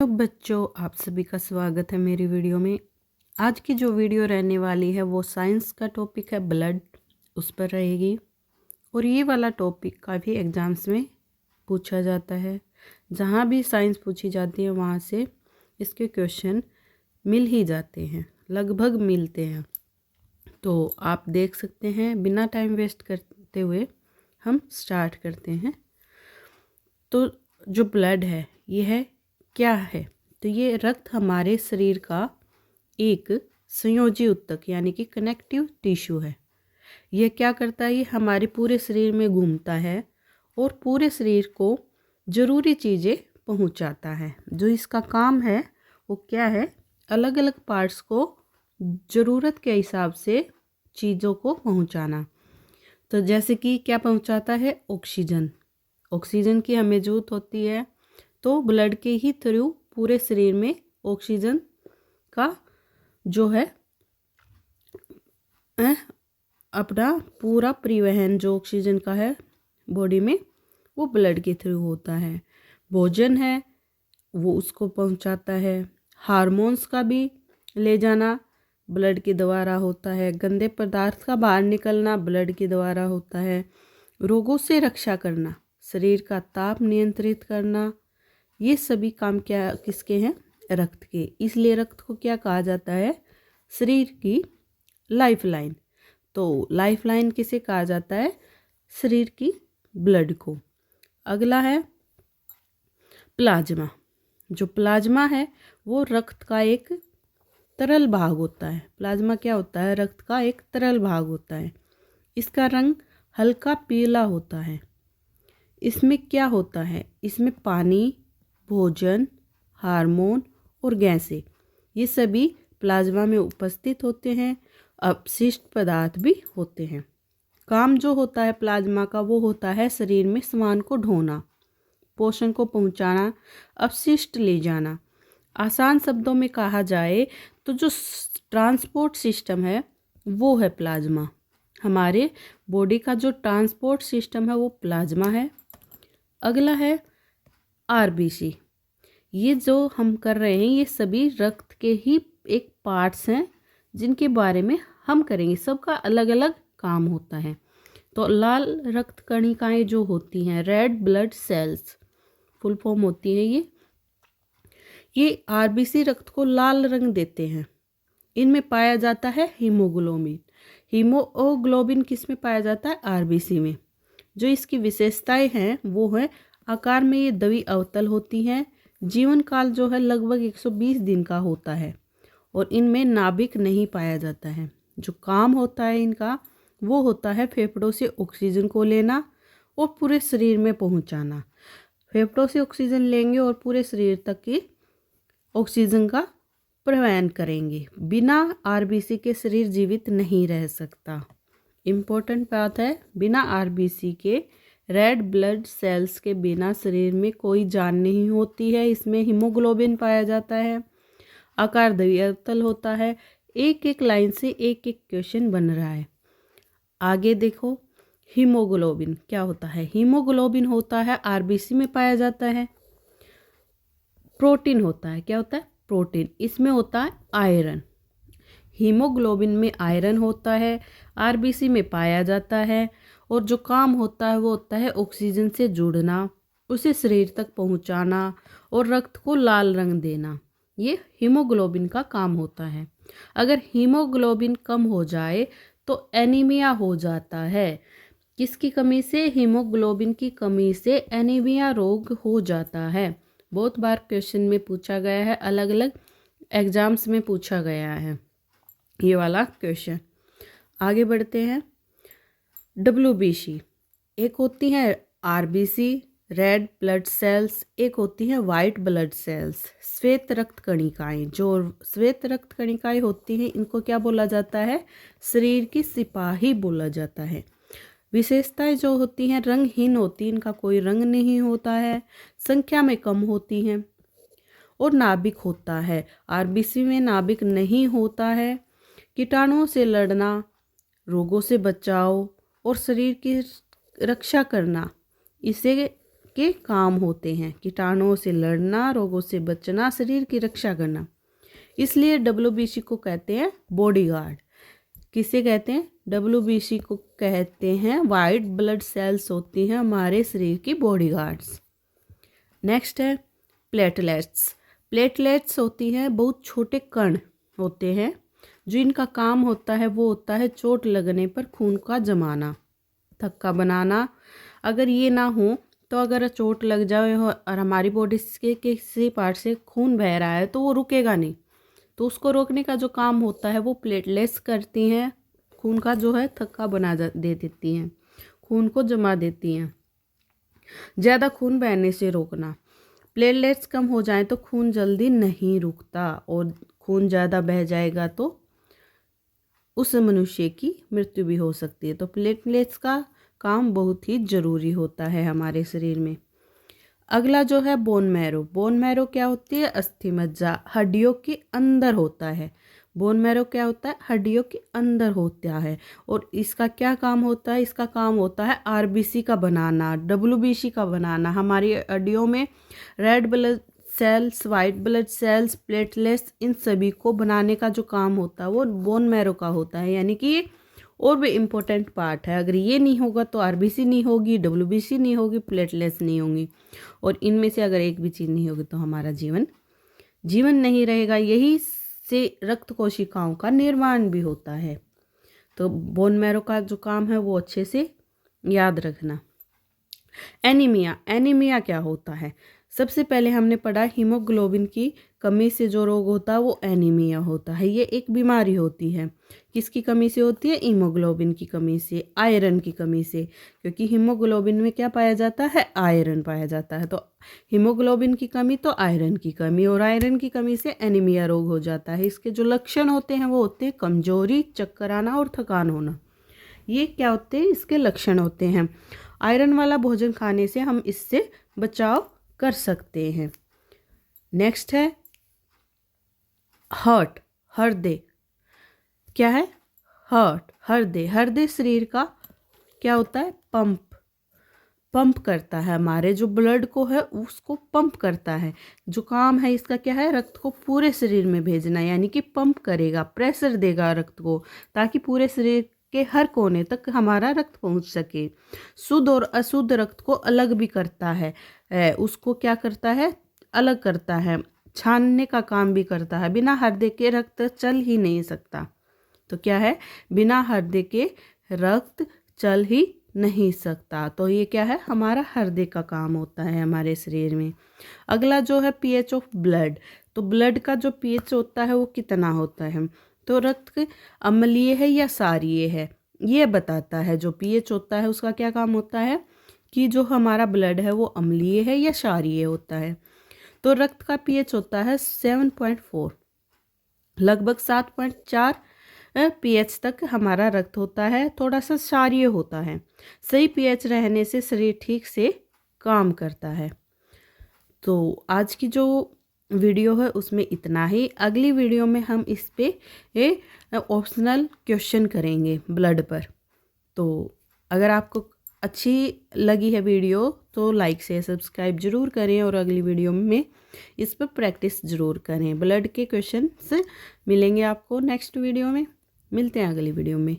तो बच्चों, आप सभी का स्वागत है मेरी वीडियो में। आज की जो वीडियो रहने वाली है वो साइंस का टॉपिक है, ब्लड, उस पर रहेगी। और ये वाला टॉपिक काफ़ी एग्ज़ाम्स में पूछा जाता है। जहाँ भी साइंस पूछी जाती है वहाँ से इसके क्वेश्चन मिल ही जाते हैं, लगभग मिलते हैं। तो आप देख सकते हैं, बिना टाइम वेस्ट करते हुए हम स्टार्ट करते हैं। तो जो ब्लड है ये है क्या है? तो ये रक्त हमारे शरीर का एक संयोजी ऊतक यानी कि कनेक्टिव टिश्यू है। यह क्या करता है? ये हमारे पूरे शरीर में घूमता है और पूरे शरीर को ज़रूरी चीज़ें पहुंचाता है। जो इसका काम है वो क्या है? अलग अलग पार्ट्स को ज़रूरत के हिसाब से चीज़ों को पहुंचाना। तो जैसे कि क्या पहुंचाता है? ऑक्सीजन। ऑक्सीजन की हमें ज़रूरत होती है, तो ब्लड के ही थ्रू पूरे शरीर में ऑक्सीजन का जो है अपना पूरा परिवहन जो ऑक्सीजन का है बॉडी में, वो ब्लड के थ्रू होता है। भोजन है वो उसको पहुंचाता है। हार्मोन्स का भी ले जाना ब्लड के द्वारा होता है। गंदे पदार्थ का बाहर निकलना ब्लड के द्वारा होता है। रोगों से रक्षा करना, शरीर का ताप नियंत्रित करना, ये सभी काम क्या किसके हैं? रक्त के। इसलिए रक्त को क्या कहा जाता है? शरीर की लाइफ लाइन। तो लाइफ लाइन किसे कहा जाता है? शरीर की ब्लड को। अगला है प्लाज्मा। जो प्लाज्मा है वो रक्त का एक तरल भाग होता है। प्लाज्मा क्या होता है? रक्त का एक तरल भाग होता है। इसका रंग हल्का पीला होता है। इसमें क्या होता है? इसमें पानी, भोजन, हार्मोन और गैसें, ये सभी प्लाज्मा में उपस्थित होते हैं। अपशिष्ट पदार्थ भी होते हैं। काम जो होता है प्लाज्मा का वो होता है शरीर में सामान को ढोना, पोषण को पहुंचाना, अपशिष्ट ले जाना। आसान शब्दों में कहा जाए तो जो ट्रांसपोर्ट सिस्टम है वो है प्लाज्मा। हमारे बॉडी का जो ट्रांसपोर्ट सिस्टम है वो प्लाज्मा है। अगला है आरबीसी। ये जो हम कर रहे हैं ये सभी रक्त के ही एक पार्ट्स हैं जिनके बारे में हम करेंगे। सबका अलग अलग काम होता है। तो लाल रक्त कणिकाएं जो होती हैं, red blood sales full form होती है ये आरबीसी रक्त को लाल रंग देते हैं। इनमें पाया जाता है हीमोग्लोबिन। हीमोग्लोबिन किस में पाया जाता है? आरबीसी में। जो इसकी विशेषताएं हैं वो है आकार में ये द्वि अवतल होती हैं। जीवन काल जो है लगभग 120 दिन का होता है और इनमें नाभिक नहीं पाया जाता है। जो काम होता है इनका वो होता है फेफड़ों से ऑक्सीजन को लेना और पूरे शरीर में पहुंचाना। फेफड़ों से ऑक्सीजन लेंगे और पूरे शरीर तक की ऑक्सीजन का परिवहन करेंगे। बिना आरबीसी के शरीर जीवित नहीं रह सकता। इम्पोर्टेंट बात है, बिना आरबीसी के रेड ब्लड सेल्स के बिना शरीर में कोई जान नहीं होती है। इसमें हीमोग्लोबिन पाया जाता है। आकार द्विअवतल होता है। एक एक लाइन से एक एक क्वेश्चन बन रहा है। आगे देखो, हीमोग्लोबिन क्या होता है? हीमोग्लोबिन होता है आरबीसी में पाया जाता है। प्रोटीन होता है। क्या होता है? प्रोटीन। इसमें होता है आयरन। हीमोग्लोबिन में आयरन होता है, आरबीसी में पाया जाता है और जो काम होता है वो होता है ऑक्सीजन से जुड़ना, उसे शरीर तक पहुंचाना और रक्त को लाल रंग देना। ये हीमोग्लोबिन का काम होता है। अगर हीमोग्लोबिन कम हो जाए तो एनीमिया हो जाता है। किसकी कमी से? हीमोग्लोबिन की कमी से एनीमिया रोग हो जाता है। बहुत बार क्वेश्चन में पूछा गया है, अलग अलग एग्जाम्स में पूछा गया है ये वाला क्वेश्चन। आगे बढ़ते हैं। डब्ल्यूबीसी। एक होती है आरबीसी रेड ब्लड सेल्स, एक होती है वाइट ब्लड सेल्स श्वेत रक्त कणिकाएं। जो श्वेत रक्त कणिकाएं होती हैं इनको क्या बोला जाता है? शरीर की सिपाही बोला जाता है। विशेषताएं जो होती हैं रंगहीन होती हैं, इनका कोई रंग नहीं होता है, संख्या में कम होती हैं और नाभिक होता है। आरबीसी में नाभिक नहीं होता है। कीटाणुओं से लड़ना, रोगों से बचाव और शरीर की रक्षा करना, इसे के काम होते हैं। कीटाणुओं से लड़ना, रोगों से बचना, शरीर की रक्षा करना। इसलिए WBC को कहते हैं बॉडीगार्ड। किसे कहते हैं? WBC को कहते हैं वाइट ब्लड सेल्स होती हैं हमारे शरीर की बॉडीगार्ड्स। नेक्स्ट है प्लेटलेट्स। प्लेटलेट्स होती हैं बहुत छोटे कण होते हैं जो इनका काम होता है वो होता है चोट लगने पर खून का जमाना, थक्का बनाना। अगर ये ना हो तो अगर चोट लग जाए और हमारी बॉडी के किसी पार्ट से खून बह रहा है तो वो रुकेगा नहीं, तो उसको रोकने का जो काम होता है वो प्लेटलेट्स करती हैं। खून का जो है थक्का बना दे देती हैं, खून को जमा देती हैं। ज़्यादा खून बहने से रोकना। प्लेटलेट्स कम हो जाएं तो खून जल्दी नहीं रुकता और खून ज़्यादा बह जाएगा तो उस मनुष्य की मृत्यु भी हो सकती है। तो प्लेटलेट्स का काम बहुत ही ज़रूरी होता है हमारे शरीर में। अगला जो है बोन मैरो। बोन मैरो क्या होती है? अस्थि मज्जा, हड्डियों के अंदर होता है। बोन मैरो क्या होता है? हड्डियों के अंदर होता है। और इसका क्या काम होता है? इसका काम होता है RBC का बनाना, WBC का बनाना। हमारी हड्डियों में red blood cells, white blood cells, platelets, इन सभी को बनाने का जो काम होता है वो बोन मैरो का होता है। यानी कि ये और भी इम्पोर्टेंट पार्ट है। अगर ये नहीं होगा तो RBC नहीं होगी, WBC नहीं होगी, प्लेटलेट्स नहीं होंगी। और इनमें से अगर एक भी चीज़ नहीं होगी तो हमारा जीवन नहीं रहेगा। यही से रक्त कोशिकाओं का निर्माण भी होता है। तो बोन मैरो का जो काम है वो अच्छे से याद रखना। एनीमिया क्या होता है? सबसे पहले हमने पढ़ा हीमोग्लोबिन की कमी से जो रोग होता है वो एनीमिया होता है। ये एक बीमारी होती है। किसकी कमी से होती है? हीमोग्लोबिन की कमी से, आयरन की कमी से। क्योंकि हीमोग्लोबिन में क्या पाया जाता है? आयरन पाया जाता है। तो हीमोग्लोबिन की कमी तो आयरन की कमी, और आयरन की कमी से एनीमिया रोग हो जाता है। इसके जो लक्षण होते हैं वो होते हैं कमजोरी, चक्कर आना और थकान होना। ये क्या होते हैं? इसके लक्षण होते हैं। आयरन वाला भोजन खाने से हम इससे बचाव कर सकते हैं। नेक्स्ट है हृदय। क्या है? हृदय शरीर का क्या होता है? पंप करता है। हमारे जो ब्लड को है उसको पंप करता है। जो काम है इसका क्या है? रक्त को पूरे शरीर में भेजना, यानी कि पंप करेगा, प्रेशर देगा रक्त को, ताकि पूरे शरीर के हर कोने तक हमारा रक्त पहुंच सके। शुद्ध और अशुद्ध रक्त को अलग भी करता है। उसको क्या करता है? अलग करता है, छानने का काम भी करता है। बिना हृदय के रक्त चल ही नहीं सकता। तो क्या है? बिना हृदय के रक्त चल ही नहीं सकता। तो ये क्या है? हमारा हृदय का काम होता है हमारे शरीर में। अगला जो है pH ऑफ ब्लड। तो ब्लड का जो pH होता है वो कितना होता है? तो रक्त अम्लीय है या क्षारीय है ये बताता है। जो pH होता है उसका क्या काम होता है कि जो हमारा ब्लड है वो अम्लीय है या क्षारीय होता है। तो रक्त का pH होता है 7.4, लगभग 7.4 pH तक हमारा रक्त होता है। थोड़ा सा क्षारीय होता है। सही pH रहने से शरीर ठीक से काम करता है। तो आज की जो वीडियो है उसमें इतना ही। अगली वीडियो में हम इस पे ऑप्शनल क्वेश्चन करेंगे ब्लड पर। तो अगर आपको अच्छी लगी है वीडियो तो लाइक से सब्सक्राइब जरूर करें और अगली वीडियो में इस पर प्रैक्टिस ज़रूर करें। ब्लड के क्वेश्चन मिलेंगे आपको नेक्स्ट वीडियो में। मिलते हैं अगली वीडियो में।